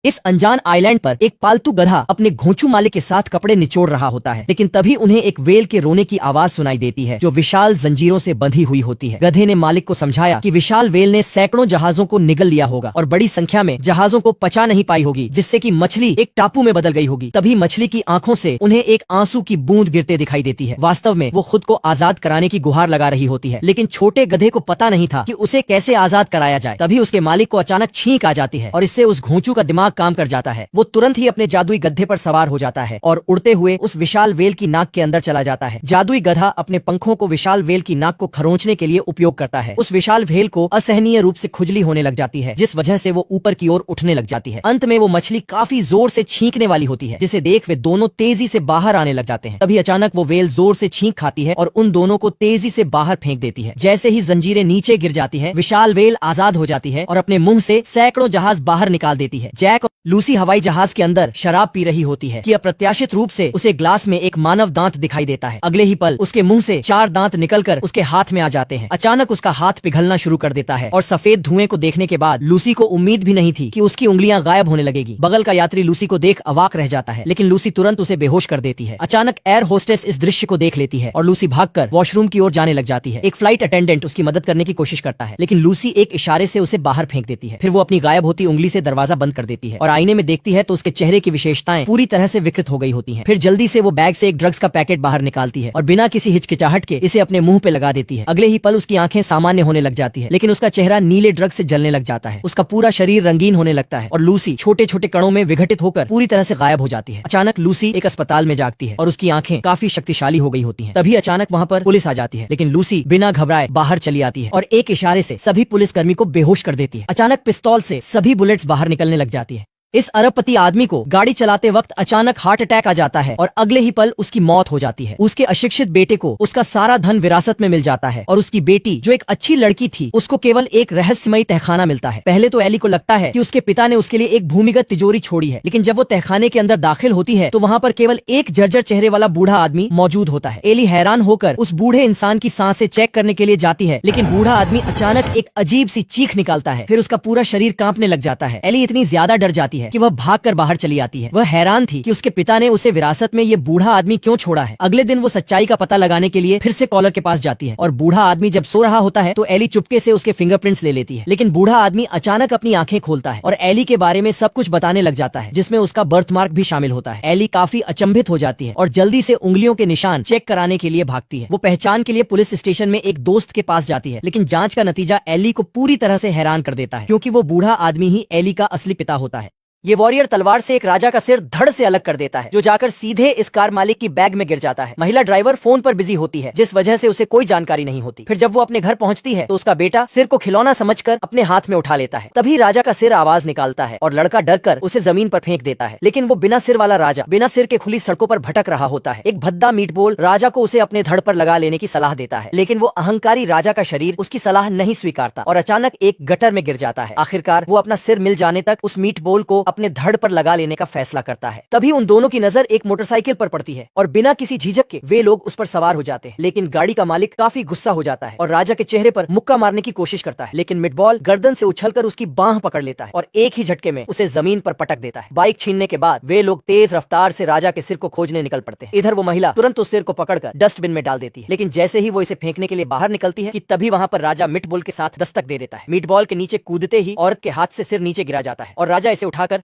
इस अनजान आइलैंड पर एक पालतू गधा अपने घोंचू मालिक के साथ कपड़े निचोड़ रहा होता है, लेकिन तभी उन्हें एक वेल के रोने की आवाज सुनाई देती है जो विशाल जंजीरों से बंधी हुई होती है। गधे ने मालिक को समझाया कि विशाल वेल ने सैकड़ों जहाजों को निगल लिया होगा और बड़ी संख्या में जहाजों को पचा नहीं पाई होगी, जिससे कि मछली एक टापू में बदल गई होगी। तभी मछली की आंखों से उन्हें एक आंसू की बूंद गिरते दिखाई देती है। वास्तव में वो खुद को आजाद कराने की गुहार लगा रही होती है, लेकिन छोटे गधे को पता नहीं था कि उसे कैसे आजाद कराया जाए। तभी उसके मालिक को अचानक छींक आ जाती है और इससे उस घोंचू का दिमाग काम कर जाता है। वो तुरंत ही अपने जादुई गधे पर सवार हो जाता है और उड़ते हुए उस विशाल वेल की नाक के अंदर चला जाता है। जादुई गधा अपने पंखों को विशाल वेल की नाक को खरोंचने के लिए उपयोग करता है। उस विशाल वेल को असहनीय रूप से खुजली होने लग जाती है, जिस वजह से वो ऊपर की ओर उठने लग जाती है। अंत में वो मछली काफी जोर से छींकने वाली होती है, जिसे देख वे दोनों तेजी से बाहर आने लग जाते हैं। तभी अचानक वो वेल जोर से छींक खाती है और उन दोनों को तेजी से बाहर फेंक देती है। जैसे ही जंजीरें नीचे गिर जाती है, विशाल वेल आजाद हो जाती है और अपने मुंह से सैकड़ों जहाज बाहर निकाल देती है। जैक और लूसी हवाई जहाज के अंदर शराब पी रही होती है कि अप्रत्याशित रूप से उसे ग्लास में एक मानव दांत दिखाई देता है। अगले ही पल उसके मुंह से 4 दांत निकलकर उसके हाथ में आ जाते हैं। अचानक उसका हाथ पिघलना शुरू कर देता है और सफेद धुएं को देखने के बाद लूसी को उम्मीद भी नहीं थी कि उसकी उंगलियां गायब होने लगेगी। बगल का यात्री लूसी को देख अवाक रह जाता है, लेकिन लूसी तुरंत उसे बेहोश कर देती है। अचानक एयर होस्टेस इस दृश्य को देख लेती है और लूसी भागकर वॉशरूम की ओर जाने लग जाती है। एक फ्लाइट अटेंडेंट उसकी मदद करने की कोशिश करता है, लेकिन लूसी एक इशारे से उसे बाहर फेंक देती है। फिर वो अपनी गायब होती उंगली से दरवाजा बंद कर देती है और आईने में देखती है तो उसके चेहरे की विशेषताएं पूरी तरह से विकृत हो गई होती हैं। फिर जल्दी से वो बैग से एक ड्रग्स का पैकेट बाहर निकालती है और बिना किसी हिचकिचाहट के इसे अपने मुंह पे लगा देती है। अगले ही पल उसकी आंखें सामान्य होने लग जाती है, लेकिन उसका चेहरा नीले ड्रग से जलने लग जाता है। उसका पूरा शरीर रंगीन होने लगता है और लूसी छोटे छोटे कणों में विघटित होकर पूरी तरह से गायब हो जाती है। अचानक लूसी एक अस्पताल में जागती है और उसकी आंखें काफी शक्तिशाली हो गई होती हैं। तभी अचानक वहाँ पर पुलिस आ जाती है, लेकिन लूसी बिना घबराए बाहर चली आती है और एक इशारे से सभी पुलिसकर्मी को बेहोश कर देती है। अचानक पिस्तौल से सभी बुलेट्स बाहर निकलने लग जाती है। इस अरबपति आदमी को गाड़ी चलाते वक्त अचानक हार्ट अटैक आ जाता है और अगले ही पल उसकी मौत हो जाती है। उसके अशिक्षित बेटे को उसका सारा धन विरासत में मिल जाता है और उसकी बेटी जो एक अच्छी लड़की थी उसको केवल एक रहस्यमयी तहखाना मिलता है। पहले तो एली को लगता है कि उसके पिता ने उसके लिए एक भूमिगत तिजोरी छोड़ी है, लेकिन जब वो तहखाने के अंदर दाखिल होती है तो वहाँ पर केवल एक जर्जर चेहरे वाला बूढ़ा आदमी मौजूद होता है। एली हैरान होकर उस बूढ़े इंसान की सांसें चेक करने के लिए जाती है, लेकिन बूढ़ा आदमी अचानक एक अजीब सी चीख निकालता है। फिर उसका पूरा शरीर कांपने लग जाता है। एली इतनी ज्यादा डर जाती है कि वह भागकर बाहर चली आती है। वह हैरान थी कि उसके पिता ने उसे विरासत में ये बूढ़ा आदमी क्यों छोड़ा है। अगले दिन वो सच्चाई का पता लगाने के लिए फिर से कॉलर के पास जाती है और बूढ़ा आदमी जब सो रहा होता है तो एली चुपके से उसके फिंगरप्रिंट्स ले लेती है, लेकिन बूढ़ा आदमी अचानक अपनी आंखें खोलता है और एली के बारे में सब कुछ बताने लग जाता है, जिसमें उसका बर्थमार्क भी शामिल होता है। एली काफी अचंभित हो जाती है और जल्दी से उंगलियों के निशान चेक कराने के लिए भागती है। वो पहचान के लिए पुलिस स्टेशन में एक दोस्त के पास जाती है, लेकिन जांच का नतीजा एली को पूरी तरह से हैरान कर देता है, क्योंकि वो बूढ़ा आदमी ही एली का असली पिता होता है। ये वॉरियर तलवार से एक राजा का सिर धड़ से अलग कर देता है, जो जाकर सीधे इस कार मालिक की बैग में गिर जाता है। महिला ड्राइवर फोन पर बिजी होती है, जिस वजह से उसे कोई जानकारी नहीं होती। फिर जब वो अपने घर पहुंचती है तो उसका बेटा सिर को खिलौना समझकर अपने हाथ में उठा लेता है। तभी राजा का सिर आवाज निकालता है और लड़का डरकर उसे जमीन पर फेंक देता है, लेकिन वो बिना सिर वाला राजा बिना सिर के खुली सड़कों पर भटक रहा होता है। एक भद्दा मीटबॉल राजा को उसे अपने धड़ पर लगा लेने की सलाह देता है, लेकिन वो अहंकारी राजा का शरीर उसकी सलाह नहीं स्वीकारता और अचानक एक गटर में गिर जाता है। आखिरकार वो अपना सिर मिल जाने तक उस मीटबॉल को अपने धड़ पर लगा लेने का फैसला करता है। तभी उन दोनों की नजर एक मोटरसाइकिल पर पड़ती है और बिना किसी झिझक के वे लोग उस पर सवार हो जाते हैं, लेकिन गाड़ी का मालिक काफी गुस्सा हो जाता है और राजा के चेहरे पर मुक्का मारने की कोशिश करता है, लेकिन मिटबॉल गर्दन से उछलकर उसकी बांह पकड़ लेता है और एक ही झटके में उसे जमीन पर पटक देता है। बाइक छीनने के बाद वे लोग तेज रफ्तार से राजा के सिर को खोजने निकल पड़ते हैं। इधर वो महिला तुरंत उस सिर को पकड़कर डस्टबिन में डाल देती है, लेकिन जैसे ही वो इसे फेंकने के लिए बाहर निकलती है कि तभी वहाँ पर राजा मीटबॉल के साथ दस्तक दे देता है। मीटबॉल के नीचे कूदते ही औरत के हाथ से सिर नीचे गिरा जाता है और राजा इसे उठाकर